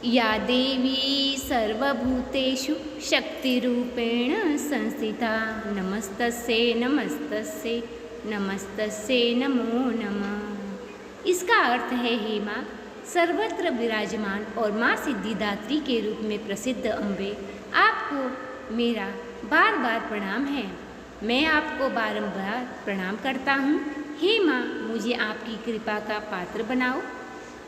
या देवी सर्वभूतेषु शक्तिरूपेण संस्थिता नमस्तस्यै नमस्तस्यै नमस्तस्यै नमो नमः। इसका अर्थ है, हे माँ, सर्वत्र विराजमान और माँ सिद्धिदात्री के रूप में प्रसिद्ध अम्बे, आपको मेरा बार बार प्रणाम है। मैं आपको बारंबार प्रणाम करता हूँ। हे माँ, मुझे आपकी कृपा का पात्र बनाओ।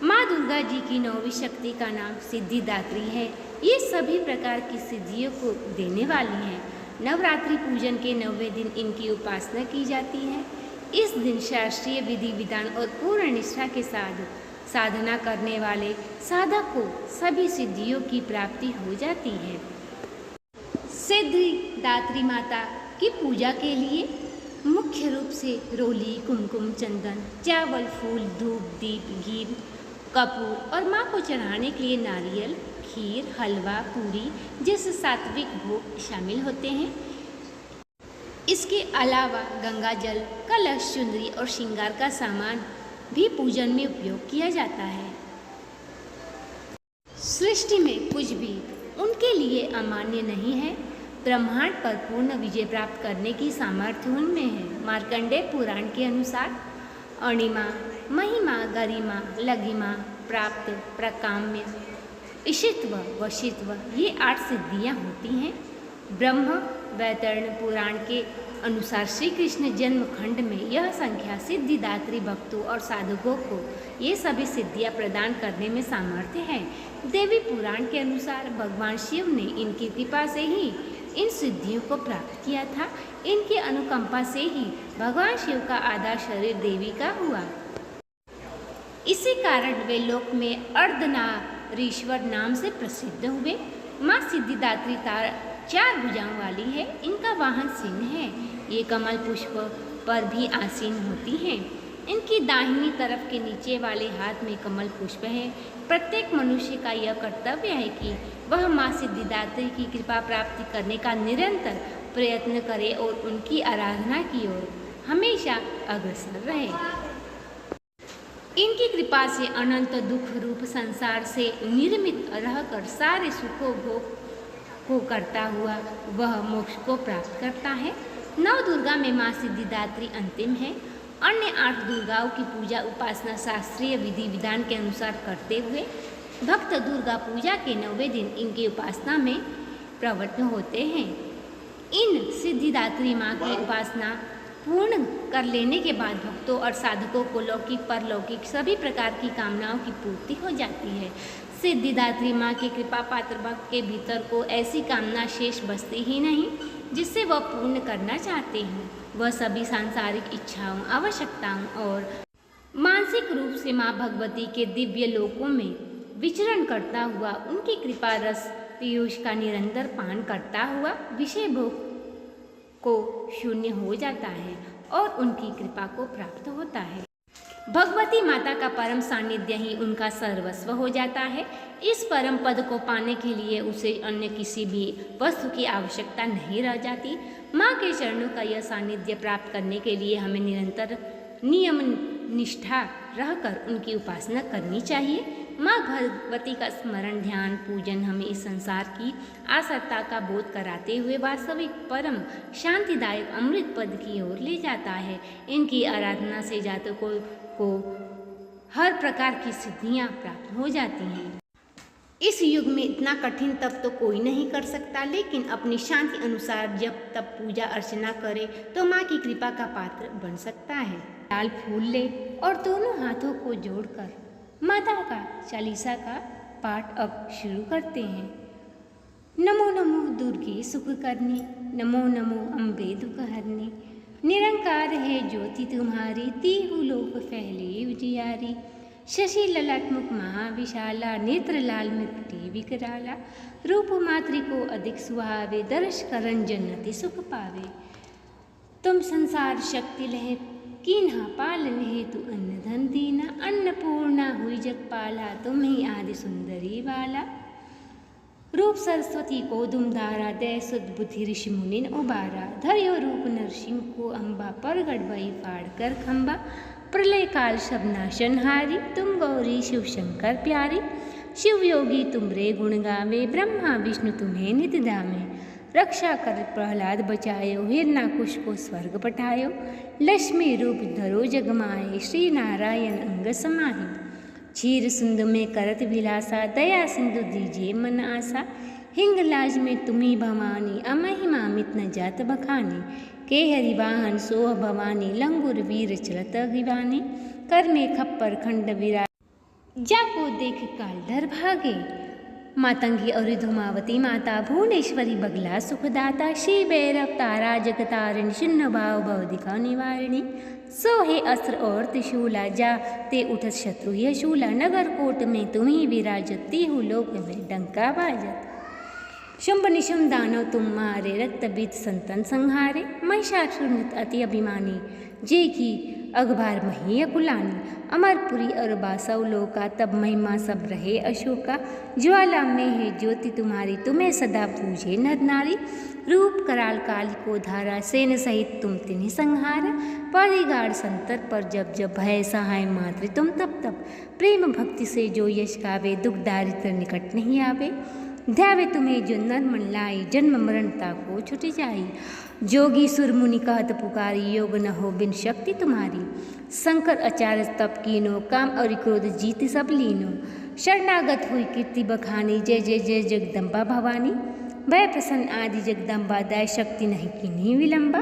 माँ दुर्गा जी की 9वीं शक्ति का नाम सिद्धिदात्री है। ये सभी प्रकार की सिद्धियों को देने वाली हैं। नवरात्रि पूजन के 9वें दिन इनकी उपासना की जाती है। इस दिन शास्त्रीय विधि विधान और पूर्ण निष्ठा के साथ साधना करने वाले साधक को सभी सिद्धियों की प्राप्ति हो जाती है। सिद्धिदात्री माता की पूजा के लिए मुख्य रूप से रोली, कुमकुम, चंदन, चावल, फूल, धूप, दीप, घी, कपूर और माँ को चढ़ाने के लिए नारियल, खीर, हलवा, पूरी जैसे सात्विक भोग शामिल होते हैं। इसके अलावा गंगा जल, कलश, चुनरी और श्रृंगार का सामान भी पूजन में उपयोग किया जाता है। सृष्टि में कुछ भी उनके लिए अमान्य नहीं है। ब्रह्मांड पर पूर्ण विजय प्राप्त करने की सामर्थ्य उनमें है। मार्कंडेय पुराण के अनुसार अणिमा, महिमा, गरिमा, लघिमा, प्राप्त, प्रकाम्य, इशित्व, वशित्व ये 8 सिद्धियाँ होती हैं। ब्रह्म वैतरण पुराण के अनुसार श्री कृष्ण जन्म खंड में यह संख्या सिद्धिदात्री भक्तों और साधकों को ये सभी सिद्धियाँ प्रदान करने में सामर्थ्य है। देवी पुराण के अनुसार भगवान शिव ने इनकी कृपा से ही इन सिद्धियों को प्राप्त किया था। इनकी अनुकंपा से ही भगवान शिव का आधा शरीर देवी का हुआ। इसी कारण वे लोक में अर्धनारीश्वर नाम से प्रसिद्ध हुए। माँ सिद्धिदात्री 4 भुजाओं वाली है। इनका वाहन सिंह है। ये कमल पुष्प पर भी आसीन होती हैं। इनकी दाहिनी तरफ के नीचे वाले हाथ में कमल पुष्प है। प्रत्येक मनुष्य का यह कर्तव्य है कि वह माँ सिद्धिदात्री की कृपा प्राप्ति करने का निरंतर प्रयत्न करे और उनकी आराधना की ओर हमेशा अग्रसर रहे। इनकी कृपा से अनंत दुख रूप संसार से निर्मित रहकर सारे सुखों भोग को करता हुआ वह मोक्ष को प्राप्त करता है। 9 दुर्गा में माँ सिद्धिदात्री अंतिम है। अन्य 8 दुर्गाओं की पूजा उपासना शास्त्रीय विधि विधान के अनुसार करते हुए भक्त दुर्गा पूजा के 9वें दिन इनकी उपासना में प्रवृत्त होते हैं। इन सिद्धिदात्री माँ की उपासना पूर्ण कर लेने के बाद भक्तों और साधकों को लौकिक परलौकिक सभी प्रकार की कामनाओं की पूर्ति हो जाती है। सिद्धिदात्री माँ की कृपा पात्र भक्त के भीतर को ऐसी कामना शेष बचती ही नहीं जिससे वह पूर्ण करना चाहते हैं। वह सभी सांसारिक इच्छाओं, आवश्यकताओं और मानसिक रूप से माँ भगवती के दिव्य लोकों में विचरण करता हुआ उनकी कृपा रस पीयूष का निरंतर पान करता हुआ विषय भोग को शून्य हो जाता है और उनकी कृपा को प्राप्त होता है। भगवती माता का परम सानिध्य ही उनका सर्वस्व हो जाता है। इस परम पद को पाने के लिए उसे अन्य किसी भी वस्तु की आवश्यकता नहीं रह जाती। माँ के चरणों का यह सानिध्य प्राप्त करने के लिए हमें निरंतर नियम निष्ठा रहकर उनकी उपासना करनी चाहिए। माँ भगवती का स्मरण, ध्यान, पूजन हमें इस संसार की आसक्ता का बोध कराते हुए वास्तविक परम शांतिदायक अमृत पद की ओर ले जाता है। इनकी आराधना से जातकों को हर प्रकार की सिद्धियाँ प्राप्त हो जाती हैं। इस युग में इतना कठिन तप तो कोई नहीं कर सकता, लेकिन अपनी शांति अनुसार जब तब पूजा अर्चना करे तो माँ की कृपा का पात्र बन सकता है। लाल फूल ले और दोनों हाथों को जोड़कर माता का चालीसा का पाठ अब शुरू करते हैं। नमो नमो दुर्गे सुख करनी, नमो नमो अम्बे दुख हरनी, निरंकार है ज्योति तुम्हारी, तीहु लोक फैले उजियारी। शशि ललाट मुख महाविशाला, नेत्र लाल मृगटी विकराला, रूप मातृ को अधिक सुहावे, दर्श करन जन्नति सुख पावे। तुम संसार शक्ति लहे कीन्हा, पालन हेतु अन्न धन दीना, अन्नपूर्णा हुई जगपाला, तुम ही आदि सुंदरी वाला। रूप सरस्वती को दुमधारा, दय सुध बुद्धि ऋषि मुनिन उबारा, धर्यो रूप नरसिंह को अम्बा, परगट भई फाड़ कर खम्बा, प्रलय काल सब नाशनहारी, तुम गौरी शिव शंकर प्यारी। शिव योगी तुमरे गुण गावे, ब्रह्मा विष्णु तुम्हें नित धामे। रक्षा कर प्रहलाद बचायो, हिरणाकुश को स्वर्ग पठायो। लक्ष्मी रूप धरो जगमाए, श्री नारायण अंग समाहि। क्षीर सिंधु में करत विलासा, दया सिंधु दीजिए मन आशा। हिंगलाज में तुम्ही भवानी, अमहिमा मित न जात बखानी। के हरि वाहन सोह भवानी, लंगुर वीर चलत अगिवानी। कर में खप्पर खंड विराज, जाको देख काल डर भागे। मातंगी और धूमावती माता, भुवनेश्वरी बगला सुखदाता। श्री भैरव तारा जगतारिणी, शून्य भाव भवदिका निवारिणी। सोहे अस्त्र और त्रिशूला, जाते उठत शत्रु यह शूला। नगर कोट में तुम्ही विराजत, तीहु लोक में डंका बाजत। शुंभ निशुंभ दानव तुम मारे, रक्त बीत संतन संहारे। महिषासुर अति अभिमानी, जे की अखबार मही अकुलानी। अमरपुरी और बासव लोका, तब महिमा सब रहे अशोका। ज्वाला में है ज्योति तुम्हारी, तुम्हें सदा पूजे नर नारी। रूप कराल काली को धारा, सेन सहित तुम तिन्हि संहारा। परिगाढ़ संतर पर जब जब, भय सहाय मात्र तुम तब तब। प्रेम भक्ति से जो यश गावे, दुख दारिद्र निकट नहीं आवे। ध्यावे तुम्हें जो नर मन लाई, जन्म मरणता को छुट जाई। जोगी सुर मुनि कहत पुकारी, योग न हो बिन शक्ति तुम्हारी। शंकर आचार्य तप कीनो, काम और क्रोध जीत सब लीनो। शरणागत हुई कीर्ति बखानी, जय जय जय जगदम्बा भवानी। भय प्रसन्न आदि जगदम्बा, दय शक्ति नहीं कीन्ही विलंबा।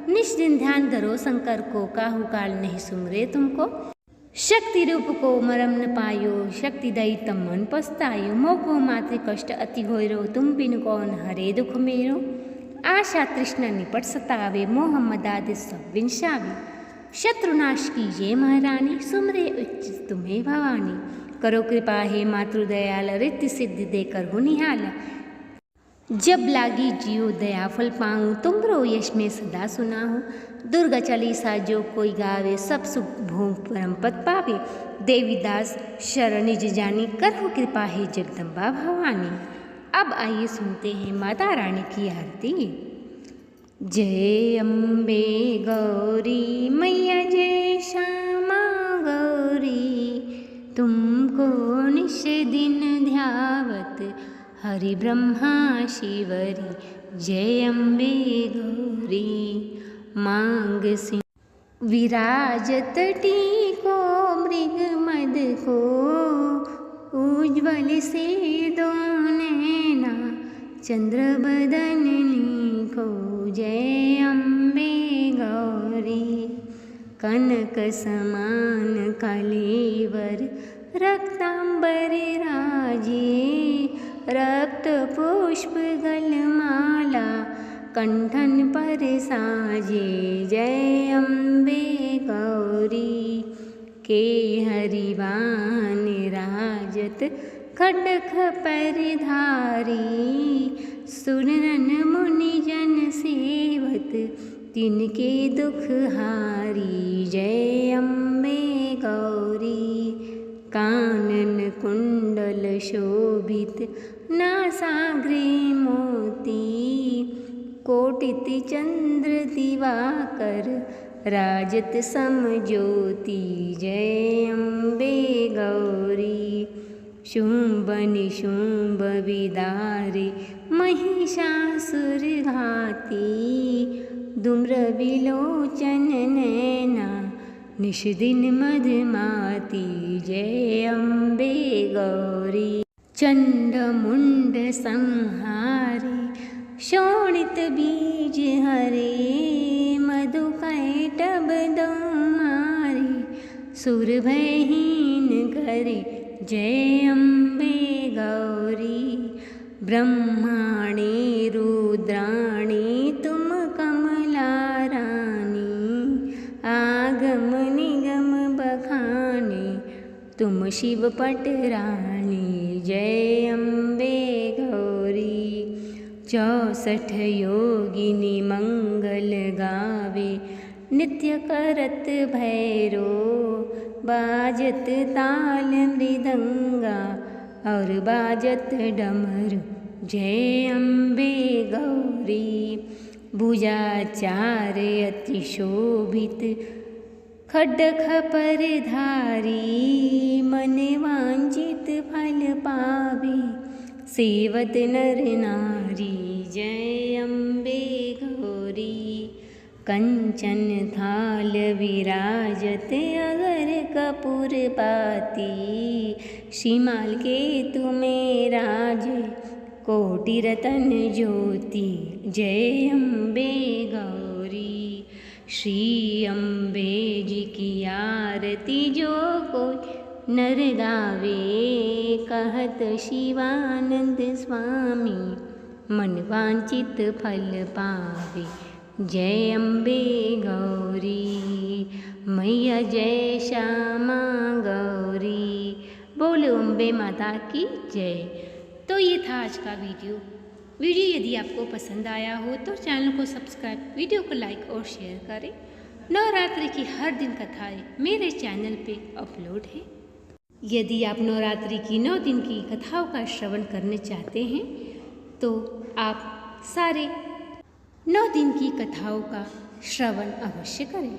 निज दिन ध्यान धरो शंकर को, काहू काल नहीं सुमरे तुमको। शक्ति रूप को मरम न पायो, शक्ति दई तम मन पछतायो। मोको मातृ कष्ट अति होयरो, तुम बिन कौन हरे दुख मेरो। आशा तृष्णा निपट सतावे, मोह मदाद सब विनशावे। शत्रुनाश कीजिए महारानी, सुमरे उचित तुम्हें भवानी। करो कृपा हे मातृदयाल, रिद्धि सिद्धि देकर हो निहाल। जब लागी जियो दया फल पाऊँ, तुमरो यश में सदा सुनाहूँ। दुर्गा चालीसा जो कोई गावे, सब सुख भोग परम पद पावे। देवीदास शरण निज जानी, करहु कृपा हे जगदम्बा भवानी। अब आइए सुनते हैं माता रानी की आरती। जय अम्बे गौरी मैया, जय श्यामा गौरी। तुमको निश दिन ध्यावत, हरि ब्रह्मा शिवरी। जय अम्बे गौरी। मांग सिंह विराजत टीको, मृग मद को उज्ज्वल से दो नैना। चंद्र बदननी को, जय अम्बे गौरी। कनक समान कलेवर, रक्तांबर राजे। रक्त पुष्प गलमाला, कंठन पर साजे। जय अम्बे गौरी। के हरिवान राजत, खड्ग परधारी। सुरनन मुनि जन सेवत, तिनके दुख हारी। जय अम्बे गौरी। कानन कुंडल शोभित, नासाग्रे मोती। कोटिति चंद्र दिवाकर, राजत समज्योति। जय अम्बे गौरी। शुंभ निशुंभ विदारे, महिषासुर घाती। धूम्र विलोचन नैना, निश दिन मधुमाती। जय अम्बे गौरी। चंड मुंड संहारे, शोणित बीज हरे। मधु कैटभ दो मारे, सुर भयहीन करे। जय अम्बे गौरी। ब्रह्माणे रुद्राणे, तुम कमला रानी। आगम निगम बखाने, तुम शिव पट रानी। जय अम्बे गौरी। 64 योगिनी मंगल गावे, नित्य करत भैरो। बाजत ताल मृदंगा, और बाजत डमरू। जय अम्बे गौरी। भुजाचार अति शोभित, खड्ग खपर धारी। मन वांछित फल पावे, सेवत नर नारी जय अम्बे गौरी। कंचन थाल विराजत अगर कपूर पाती, श्रीमाल के तुम्हें राज कोटि रतन ज्योति, जय अम्बे गौरी। श्री अम्बे जी की आरती जो कोई नर गावे, कहत शिवानंद स्वामी मन वांछित फल पावे, जय अम्बे गौरी। मैया जय श्यामा गौरी, बोलो अम्बे माता की जय। तो ये था आज का वीडियो यदि आपको पसंद आया हो तो चैनल को सब्सक्राइब, वीडियो को लाइक और शेयर करें। नवरात्रि की हर दिन कथाएं मेरे चैनल पे अपलोड है। यदि आप नवरात्रि की 9 दिन की कथाओं का श्रवण करने चाहते हैं तो आप सारे 9 दिन की कथाओं का श्रवण अवश्य करें।